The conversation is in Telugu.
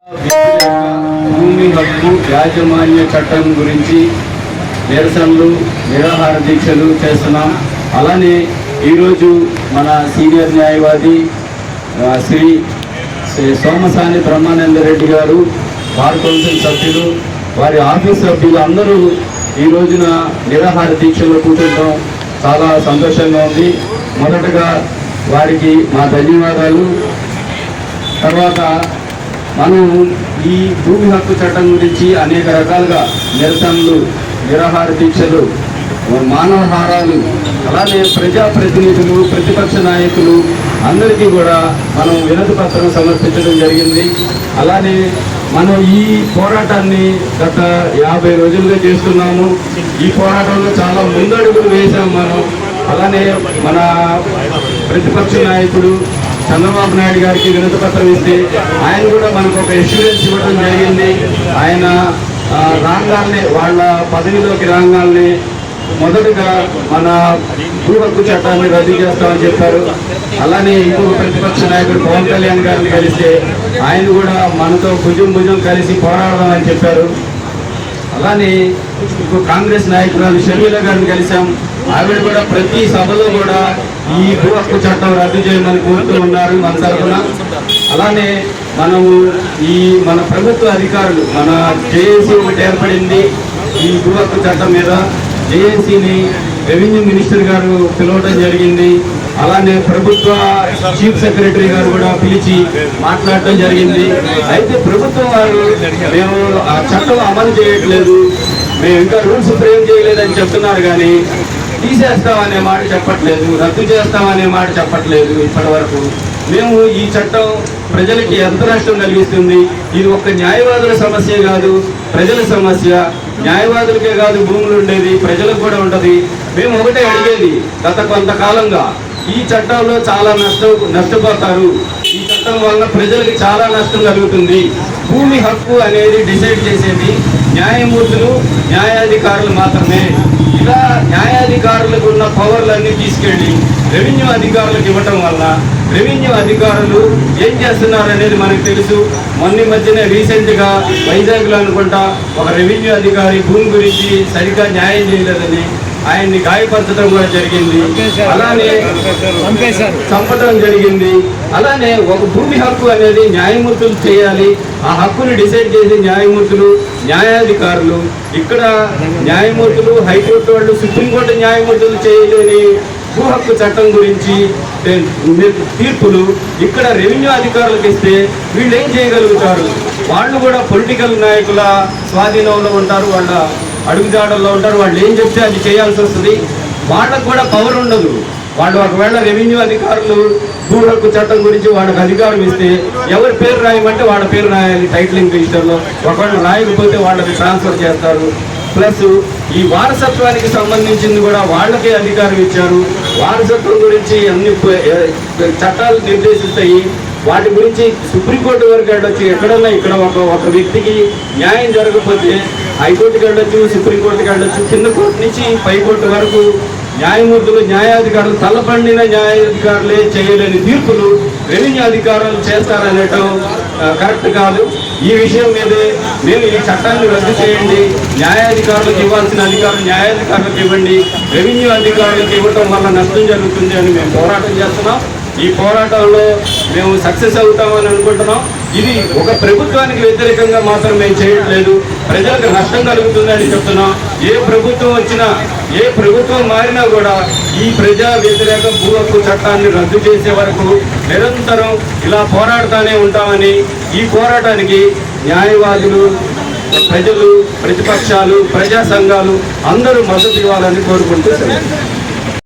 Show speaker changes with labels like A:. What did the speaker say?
A: భూమి హక్కు యాజమాన్య చట్టం గురించి నిరసనలు నిరాహార దీక్షలు చేస్తున్నాం. అలానే ఈరోజు మన సీనియర్ న్యాయవాది శ్రీ సోమసాని బ్రహ్మానందరెడ్డి గారు, బార్ కౌన్సిల్ సభ్యులు, వారి ఆఫీస్ సభ్యులు అందరూ ఈ రోజున నిరాహార దీక్షలో కూర్చుంటాం చాలా సంతోషంగా ఉంది. మొదటగా వారికి మా ధన్యవాదాలు. తర్వాత మనం ఈ భూమి హక్కు చట్టం గురించి అనేక రకాలుగా నిరసనలు, నిరాహార దీక్షలు, మానవహారాలు, అలానే ప్రజాప్రతినిధులు, ప్రతిపక్ష నాయకులు అందరికీ కూడా మనం వినతి పత్రం సమర్పించడం జరిగింది. అలానే మనం ఈ పోరాటాన్ని గత 50 రోజులుగా చేస్తున్నాము. ఈ పోరాటంలో చాలా ముందడుగులు వేసాం మనం. అలానే మన ప్రతిపక్ష నాయకుడు చంద్రబాబు నాయుడు గారికి వినతి పత్రం ఇస్తే ఆయన కూడా మనకు ఒక ఎష్యూరెన్స్ ఇవ్వడం జరిగింది. ఆయన రాగానే వాళ్ళ పదవిలోకి రాగానే మొదటగా మన భూ హక్కు చట్టాన్ని రద్దు చేస్తామని చెప్పారు. అలానే ఇంకొక ప్రతిపక్ష నాయకుడు పవన్ కళ్యాణ్ గారిని కలిస్తే ఆయన కూడా మనతో భుజం కలిసి పోరాడదామని చెప్పారు. అలానే కాంగ్రెస్ నాయకురాలు షర్మిల గారిని కలిసాం. ఆవిడ కూడా ప్రతి సభలో కూడా ఈ భూ హక్కు చట్టం రద్దు చేయమని కోరుతూ ఉన్నారు మన తరఫున. అలానే మనము మన ప్రభుత్వ అధికారులు, మన జేఏసీ ఒకటి ఏర్పడింది ఈ భూ హక్కు చట్టం మీద. జేఏసీని రెవెన్యూ మినిస్టర్ గారు పిలవడం జరిగింది. అలానే ప్రభుత్వ చీఫ్ సెక్రటరీ గారు కూడా పిలిచి మాట్లాడటం జరిగింది. అయితే ప్రభుత్వం వారు మేము ఆ చట్టం అమలు చేయట్లేదు, మేము ఇంకా రూల్స్ ఫ్రేమ్ చేయలేదని చెప్తున్నారు, కానీ తీసేస్తామనే మాట చెప్పట్లేదు, రద్దు చేస్తామనే మాట చెప్పట్లేదు. ఇప్పటి వరకు మేము ఈ చట్టం ప్రజలకి ఎంత నష్టం కలిగిస్తుంది, ఇది ఒక్క న్యాయవాదుల సమస్య కాదు, ప్రజల సమస్య. న్యాయవాదులకే కాదు భూములు ఉండేది, ప్రజలకు కూడా ఉంటుంది. మేము ఒకటే అడిగేది, గత కొంతకాలంగా ఈ చట్టంలో చాలా నష్టపోతారు, ఈ చట్టం వల్ల ప్రజలకు చాలా నష్టం కలుగుతుంది. భూమి హక్కు అనేది డిసైడ్ చేసేది న్యాయమూర్తులు, న్యాయాధికారులు మాత్రమే. ఇలా న్యాయాధికారులకు ఉన్న పవర్లన్నీ తీసుకెళ్ళి రెవెన్యూ అధికారులకు ఇవ్వటం వల్ల రెవెన్యూ అధికారులు ఏం చేస్తున్నారు అనేది మనకు తెలుసు. మొన్న మధ్యనే రీసెంట్గా వైజాగ్లో అనుకుంటా ఒక రెవెన్యూ అధికారి భూమి గురించి సరిగ్గా న్యాయం చేయలేదని ఆయన్ని గాయపరచడం కూడా జరిగింది. అలానే చంపడం జరిగింది. అలానే ఒక భూమి హక్కు అనేది న్యాయమూర్తులు చేయాలి. ఆ హక్కుని డిసైడ్ చేసే న్యాయమూర్తులు, న్యాయాధికారులు. ఇక్కడ న్యాయమూర్తులు, హైకోర్టు వాళ్ళు, సుప్రీంకోర్టు న్యాయమూర్తులు చేయలేని భూ హక్కు చట్టం గురించి తీర్పులు ఇక్కడ రెవెన్యూ అధికారులకు ఇస్తే వీళ్ళు ఏం చేయగలుగుతారు? వాళ్ళు కూడా పొలిటికల్ నాయకుల స్వాధీనంలో ఉంటారు, వాళ్ళ అడుగుజాడల్లో ఉంటారు. వాళ్ళు ఏం చెప్తే అది చేయాల్సి వస్తుంది. వాళ్ళకు కూడా పవర్ ఉండదు. వాళ్ళు ఒకవేళ రెవెన్యూ అధికారులు భూ హక్కు చట్టం గురించి వాళ్ళకి అధికారం ఇస్తే ఎవరి పేరు రాయమంటే వాళ్ళ పేరు రాయాలి టైటిలింగ్ రిజిస్టర్లో. ఒకవేళ రాయకపోతే వాళ్ళకి ట్రాన్స్ఫర్ చేస్తారు. ప్లస్ ఈ వారసత్వానికి సంబంధించింది కూడా వాళ్ళకే అధికారం ఇచ్చారు. వారసత్వం గురించి అన్ని చట్టాలు నిర్దేశిస్తాయి. వాటి గురించి సుప్రీంకోర్టు వరకు వెళ్ళొచ్చు. ఎక్కడన్నా ఇక్కడ ఒక వ్యక్తికి న్యాయం జరగకపోతే హైకోర్టుకి వెళ్ళొచ్చు, సుప్రీంకోర్టుకి వెళ్ళొచ్చు. కింద కోర్టు నుంచి పైకోర్టు వరకు న్యాయమూర్తులు, న్యాయాధికారులు, తలపండిన న్యాయాధికారులే చేయలేని తీర్పులు రెవెన్యూ అధికారులు చేస్తారనేటం కరెక్ట్ కాదు. ఈ విషయం మీదే మేము ఈ చట్టాన్ని రద్దు చేయండి, న్యాయాధికారులకు ఇవ్వాల్సిన అధికారం న్యాయాధికారులకు ఇవ్వండి, రెవెన్యూ అధికారులకు ఇవ్వటం వల్ల నష్టం జరుగుతుంది అని మేము పోరాటం చేస్తున్నాం. ఈ పోరాటంలో మేము సక్సెస్ అవుతామని అనుకుంటున్నాం. ఇది ఒక ప్రభుత్వానికి వ్యతిరేకంగా మాత్రం మేము చేయట్లేదు, ప్రజలకు నష్టం కలుగుతుందని చెప్తున్నాం. ఏ ప్రభుత్వం వచ్చినా, ఏ ప్రభుత్వం మారినా కూడా ఈ ప్రజా వ్యతిరేక భూ హక్కు చట్టాన్ని రద్దు చేసే వరకు నిరంతరం ఇలా పోరాడుతూనే ఉంటామని, ఈ పోరాటానికి న్యాయవాదులు, ప్రజలు, ప్రతిపక్షాలు, ప్రజా సంఘాలు అందరూ మద్దతు ఇవ్వాలని కోరుకుంటూ